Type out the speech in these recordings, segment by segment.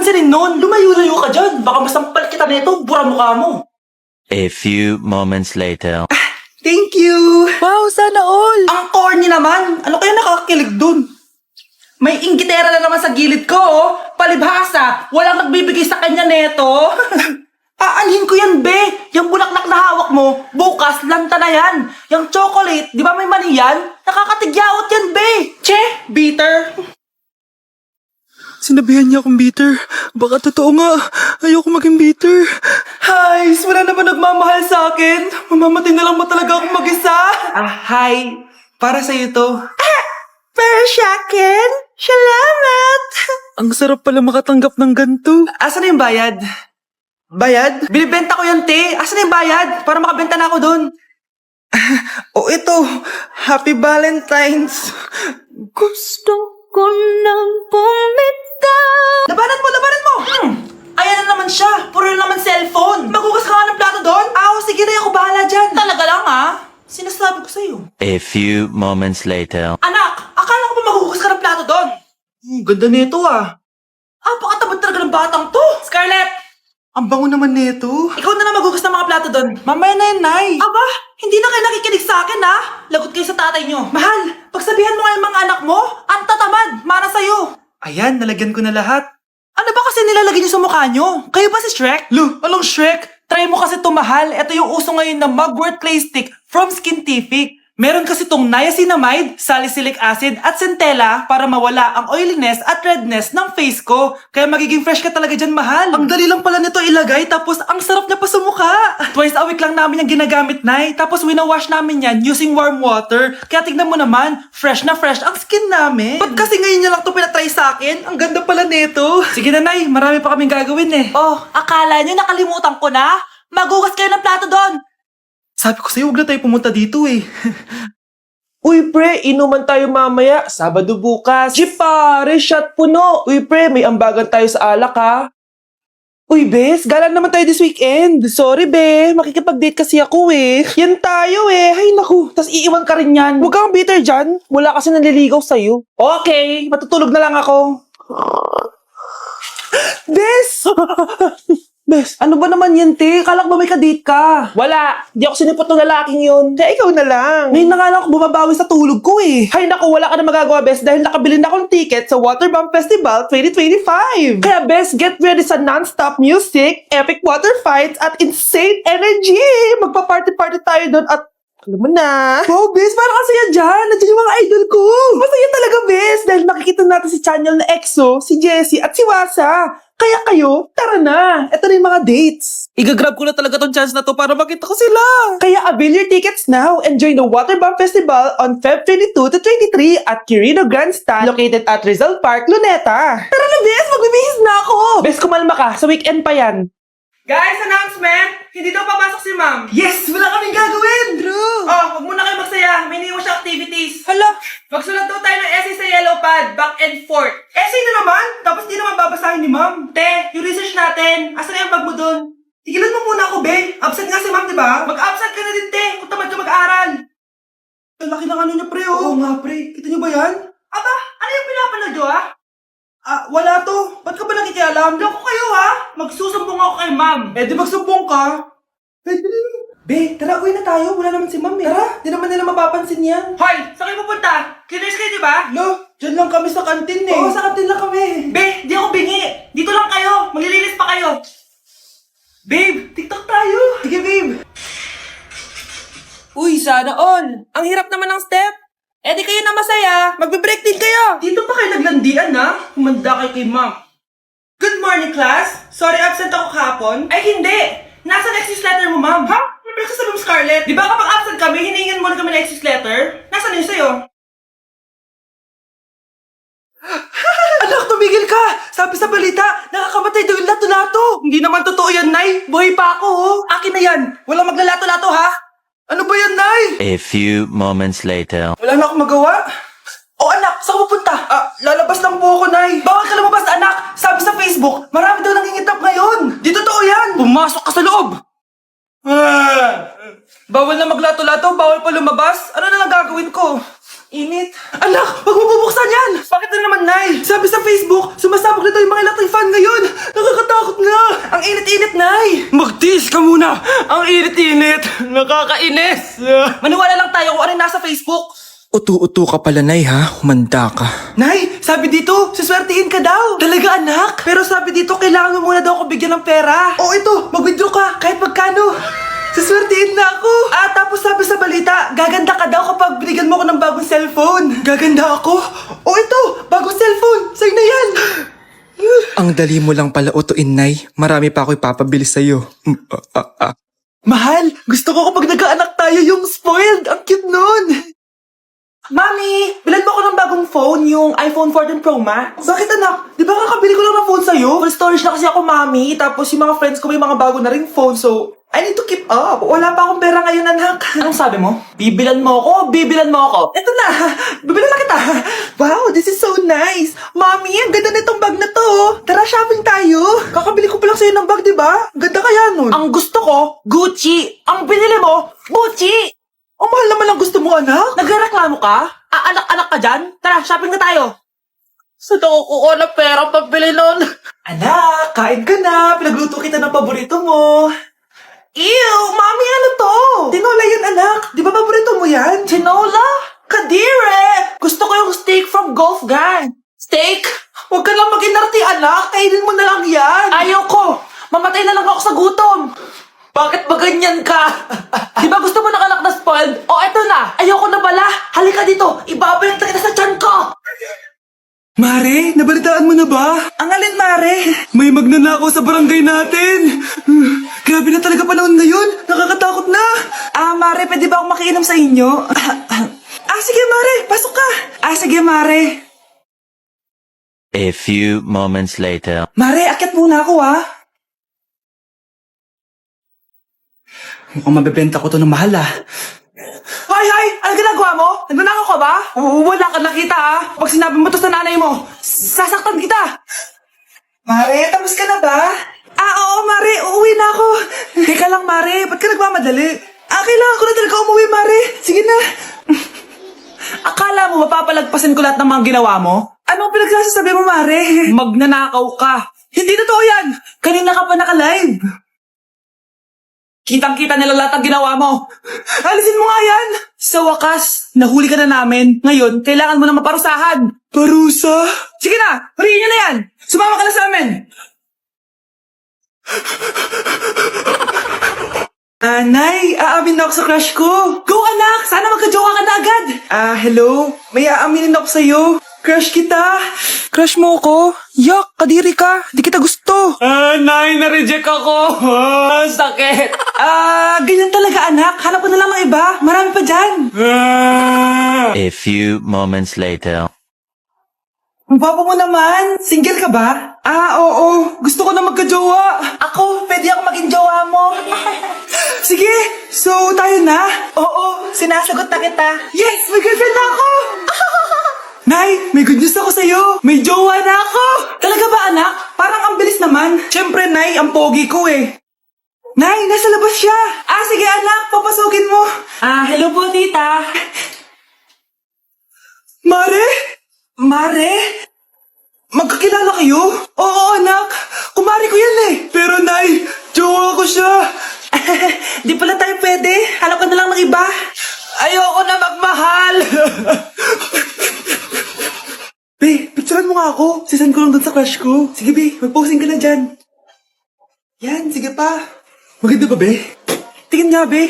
pansinin nun? Lumayo-layo ka dyan. Baka masampal kita nito, bura mukha mo. A few moments later. Thank you! Wow, sana all! Ang corny naman! Ano kaya nakakakilig dun? May inggitera na naman sa gilid ko, oh. Palibhasa, walang nagbibigay sa kanya neto. Aanhin ko yan, be! Yung bulaklak na hawak mo, bukas, lanta na yan. Yung chocolate, di ba may mani yan? Nakakatigyawat yan, be! Che, bitter. Sinabihan niya akong bitter. Baka totoo nga. Ayoko maging bitter. Hi, wala naman nagmamahal sa akin. Mamamatay na lang ba talaga akong mag-isa? Hi. Para sa'yo to. Para sa'kin? Salamat! Ang sarap pala makatanggap ng ganito. Asan na yung bayad? Bayad? Binibenta ko yan, te. Asan na yung bayad? Para makabenta na ako doon. Oh, ito. Happy Valentine's. Gusto ko nang bumitaw. Labanan mo, labanan mo! Ayan na naman siya. Puro na naman cellphone. Magugas ka nga ng plato doon? Sige na, ako bahala dyan. Talaga lang, Sinasabi ko sa'yo. A few moments later. Anak, akala ko ba magugas ka ng plato doon? Ganda nito, Apakatamad talaga ng batang to. Scarlett! Ang bango naman nito. Ikaw na lang magugas ng mga plato doon. Mamaya na yan, Nay. Aba, hindi na kayo nakikinig sa akin, Lagot kayo sa tatay nyo. Mahal, pagsabihan mo nga yung mga anak mo, ang tatamad, mana sa'yo. Ayan, nalagyan ko na lahat. Ano ba kasi nilalagay nyo sa mukha nyo? Kayo ba si Shrek? Lo, anong Shrek? Try mo kasi to, mahal. Ito yung uso ngayon na mugwort clay stick from Skintific. Meron kasi tong niacinamide, salicylic acid at centella para mawala ang oiliness at redness ng face ko. Kaya magiging fresh ka talaga dyan, mahal. Ang dali lang pala nito ilagay tapos ang sarap niya pa sa mukha. Twice a week lang namin yung ginagamit, Nay. Tapos winawash namin yan using warm water. Kaya tignan mo naman, fresh na fresh ang skin namin. Ba't kasi ngayon niya lang to pinatry sa akin? Ang ganda pala nito. Sige na, Nay. Marami pa kaming gagawin Oh, akala niyo nakalimutan ko na? Magugas kayo ng plato doon. Sabi ko sa'yo, huwag na tayo pumunta dito Uy pre, inuman tayo mamaya, Sabado bukas. Jeep pare, shot puno. Uy pre, may ambagan tayo sa alak Uy bes, gala naman tayo this weekend. Sorry be, makikipag-date kasi ako Yan tayo Ay naku, tas iiwan ka rin yan. Huwag kang bitter dyan, wala kasi naliligaw sa'yo. Okay, matutulog na lang ako. Bes! Bes, ano ba naman yan, te? Kala ko ba may kadate ka? Wala. Di ako sinipot ng lalaking yun. Kaya ikaw na lang. Ngayon na nga lang ako bumabawi sa tulog ko Hay naku, wala ka na magagawa, Bes, dahil nakabili na akong ticket sa Waterbomb Festival 2025. Kaya, Bes, get ready sa non-stop music, epic water fights, at insane energy. Magpa-party-party tayo doon at alam mo na. Wow, Bes, parang kasaya dyan. Nandiyan yung mga idol ko. Masaya talaga, Bes, dahil makikita natin si Channel na EXO, si Jessie, at si Wasa. Kaya kayo, tara na. Ito na yung mga dates. Igagrab ko na talaga tong chance na to para makita ko sila. Kaya avail your tickets now and join the Waterbomb Festival on Feb 22 to 23 at Quirino Grandstand located at Rizal Park, Luneta. Tara na, Bes. Magbibihis na ako. Bes, kumalma ka. Sa weekend pa yan. Guys, announcement! Hindi daw papasok si Ma'am. Yes! Wala kaming gagawin! True! Huwag muna kayo magsaya. May iniwan siya activities. Hala! Magsulat daw tayo ng essay sa yellow pad, back and forth. Essay na naman? Tapos di naman babasahin ni Ma'am. Te, yung research natin. Asan na yung bag mo dun? Tigilan mo muna ako, be. Absent nga si Ma'am, di ba? Mag-absent ka na din, te. Kung tamad ka mag-aaral. Ang laki ng ano niya, pre, Oo nga, pre. Kita niyo ba yan? Aba, ano yung pinapanood nyo, wala to. Ba't ka ba nakikialam? Loko kayo, Magsusumbong ako kay Ma'am. Di magsumbong ka. Pwede rin. Be, tara, uwi na tayo. Wala naman si Ma'am Tara, di naman nila mapapansin yan. Hoy, saan kayo pupunta? Cleaners kayo, di ba? Lo, dyan lang kami sa kantin Oo, sa kantin lang kami. Be, di ako bingi. Dito lang kayo. Maglilinis pa kayo. Babe, TikTok tayo. Sige, babe. Uy, sana all. Ang hirap naman ng step. Di kayo na masaya. Magbe-break din kayo. Dito pa kayo naglandian, Humanda kayo kay Ma'am. Good morning, class. Sorry, absent ako kahapon. Ay, hindi. Nasa excuse letter mo, Ma'am. Ha? May pinagsasabi mo, Scarlett. Di ba kapag absent kami, hinihingan mo na kami ng excuse letter? Nasaan yun sa'yo? Anak, tumigil ka! Sabi sa balita, nakakamatay daw yung lato-lato. Hindi naman totoo yan, Nay. Buhay pa ako, Akin na yan. Walang maglalato-lato, ha? Ano ba yan, Nay? A few moments later. Wala na akong magawa. Anak, saan ka pupunta? Lalabas lang po ako, Nay. Bawal ka lumabas, anak. Sabi sa Facebook, marami daw nangingitap ngayon. Di totoo yan. Pumasok ka sa loob. Bawal na maglato-lato, bawal pa lumabas. Ano na lang gagawin ko? Init. Anak, wag mo bubuksan yan. Bakit Bakit na naman, Nay? Sabi sa Facebook, sumasabog na daw yung mga electric fan ngayon. Nakakatakot nga. Ang init-init, Nay. Magtiis ka muna! Ang init-init! Nakakainis! Maniwala lang tayo kung ano yung nasa Facebook. Utu-utu ka pala, Nay, ha? Humanda ka. Nay, sabi dito, siswertihin ka daw. Talaga, anak? Pero sabi dito, kailangan mo muna daw ako bigyan ng pera. O ito, mag-withdraw ka, kahit magkano. Siswertihin na ako. Tapos sabi sa balita, gaganda ka daw kapag binigyan mo ako ng bagong cellphone. Gaganda ako? O ito, bagong cellphone. Sa'yo na yan. Ang dali mo lang pala utuin, Nay. Marami pa ako ipapabili sa'yo. Mahal, gusto ko kapag nagkaanak tayo yung spoiled. Ang cute nun. Mami, bilan mo ako ng bagong phone, yung iPhone 14 Pro Max. Bakit anak? Di ba kakabili ko lang ng phone sa'yo? Full storage na kasi ako, Mami. Tapos yung mga friends ko may mga bago na ring phone, so I need to keep up. Wala pa akong pera ngayon, anak. Anong sabi mo? Bibilan mo ako? Bibilan mo ako? Eto na, bibilan na kita. Wow, this is so nice. Mami, ang ganda nitong bag na to. Tara, shopping tayo. Kakabili ko pa lang sa'yo ng bag, di ba? Ganda kaya nun. Ang gusto ko, Gucci. Ang binili mo, Gucci. Ang mahal naman ang gusto mo, anak. Nagreklamo ka? Anak-anak ka dyan? Tara, shopping na tayo. Saan ako kukuha ng pera pambili nun? Anak, kain ka na. Pinagluto kita ng paborito mo. Ew, Mami, ano to? Tinola yan, anak. Di ba paborito mo yan? Tinola? Kadire! Gusto ko yung steak from Golf Gang. Steak? Huwag ka lang mag-inarti, anak. Kainin mo na lang yan. Ayoko. Mamatay na lang ako sa gutom. Bakit ba ganyan ka? Di ba gusto mo ng anak na spoiled? O eto na, ayoko na pala. Halika dito, ibabalik na kita sa tiyan ko. Mare, nabalitaan mo na ba? Ang alin, Mare? May magnanakaw sa barangay natin. Grabe na talaga panahon ngayon. Nakakatakot na. Mare, pwede ba akong makiinom sa inyo? Sige, Mare, pasok ka. Sige, Mare. A few moments later. Mare, akyat muna ako, Mukhang mabibenta ko to ng mahal, Hay! Ano ginagawa mo? Nagnanakaw ka ba? Wala ka nakita, Pag sinabi mo to sa nanay mo, sasaktan kita. Mare, tapos ka na ba? Oo, Mare. Uuwi na ako. Teka lang, Mare. Ba't ka nagmamadali? Kailangan ko na talaga umuwi, Mare. Sige na. Akala mo mapapalagpasin ko lahat ng mga ginawa mo? Anong pinagsasasabi mo, Mare? Magnanakaw ka. Hindi totoo yan. Kanina ka pa naka-live. Kitang-kita nila lahat ang ginawa mo. Alisin mo nga yan. Sa wakas, nahuli ka na namin. Ngayon, kailangan mo na maparusahan. Parusa? Sige na, huriin niyo na yan. Sumama ka na sa amin. Nay, aamin na ako sa crush ko. Go, anak. Sana magka-jowa ka na agad. Hello. May aaminin ako sa'yo. Crush kita. Crush mo ako? Yak, kadiri ka. Di kita gusto. Nay, na-reject ako. Sakit. Ganyan talaga, anak. Hanap ko na lang ng iba. Marami pa dyan. A few moments later. Ang papa mo naman. Single ka ba? Oo. Gusto ko na magka-jowa. Ako, pwede ako maging jowa mo. Sige, so tayo na? Oo, sinasagot na kita. Yes, may girlfriend na ako. Nay, may good news ako sa'yo. May jowa na ako. Talaga ba, anak? Parang ang bilis naman. Siyempre, Nay, ang pogi ko eh. Nay, nasa labas siya. Sige anak, papasukin mo. Hello po, tita. Mare? Mare? Magkakilala kayo? Oo, anak. Kumari ko yan eh. Pero Nay, jowa ko siya. Di pala tayo pwede. Hanap ka na lang ng iba. Ayoko na magmahal. Be, picturean mo nga ako. Sisan ko lang dun sa crush ko. Sige, Be, mag-posing ka na dyan. Yan, sige pa. Maganda ba, Be? Tingin nga, Be.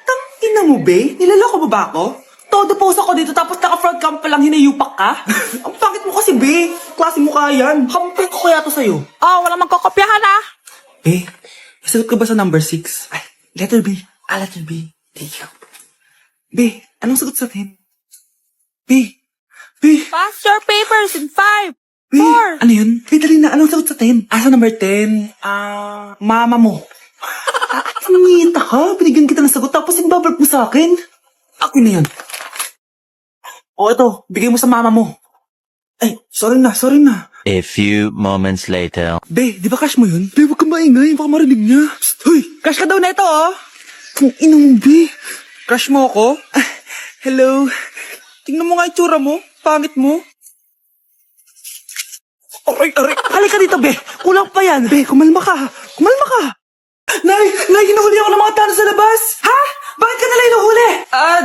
Tangina mo, Be? Nilaloko mo ba ako? Todo post ako dito tapos naka-front cam pa lang hinayupak ka? Ang pangit mo kasi, Be. Klase mo kaya yan. Hampir ko kaya to sa'yo. Wala magkakopyahan Be, nasagot ka ba sa number 6? Ay, letter B. Letter B. Thank you. Be, anong sagot sa 10? B. Pass your papers in 5, Be, 4. ano yun? Be, dali na. Anong sagot sa 10? Sa number 10? Mama mo. Nangingita ka? Binigyan kita ng sagot tapos ibabalik mo sa akin? Ako na yun. Ito. Bigay mo sa mama mo. Ay, sorry na. A few moments later. Be, di ba crush mo yun? Be, huwag kang maingay. Baka marinig niya. Psst, hoy! Crush ka daw na ito, Kung ina mo, Be. Crush mo ako? Hello. Tingnan mo nga itsura mo. Pangit mo. Aray, aray. Halika dito, be. Kulang pa yan. Be, kumalma ka. Kumalma ka. Nay, hinuhuli ako ng mga tao sa labas. Ha? Bakit ka nila inuhuli?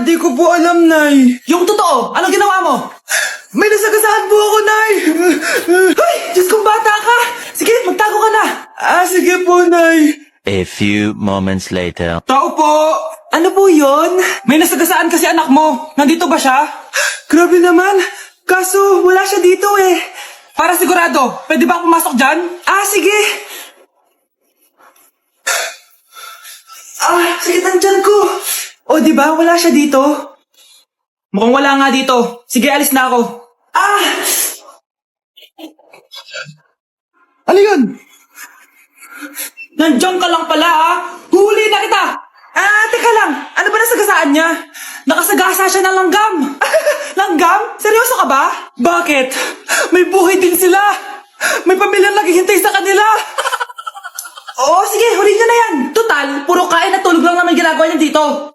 Di ko po alam, Nay. Yung totoo, anong ginawa mo? May nasagasahan po ako, Nay. Hoy! Diyos kong bata ka! Sige, magtago ka na. Sige po, Nay. A few moments later. Tao po. Ano po yun? May nasagasaan kasi anak mo. Nandito ba siya? Grabe naman. Kaso, wala siya dito eh. Para sigurado, pwede ba ako pumasok dyan? Sige. Sakit ang tiyan ko. O, di ba? Wala siya dito. Mukhang wala nga dito. Sige, alis na ako. Ano yun? Nandiyan ka lang pala, ha? Huli na kita! Teka lang. Ano ba nasagasaan niya? Nakasagasa siya ng langgam. Langgam? Seryoso ka ba? Bakit? May buhay din sila. May pamilyang naghihintay sa kanila. Oo, sige. Huli niyo na yan. Total, puro kain at tulog lang naman ginagawa niya dito.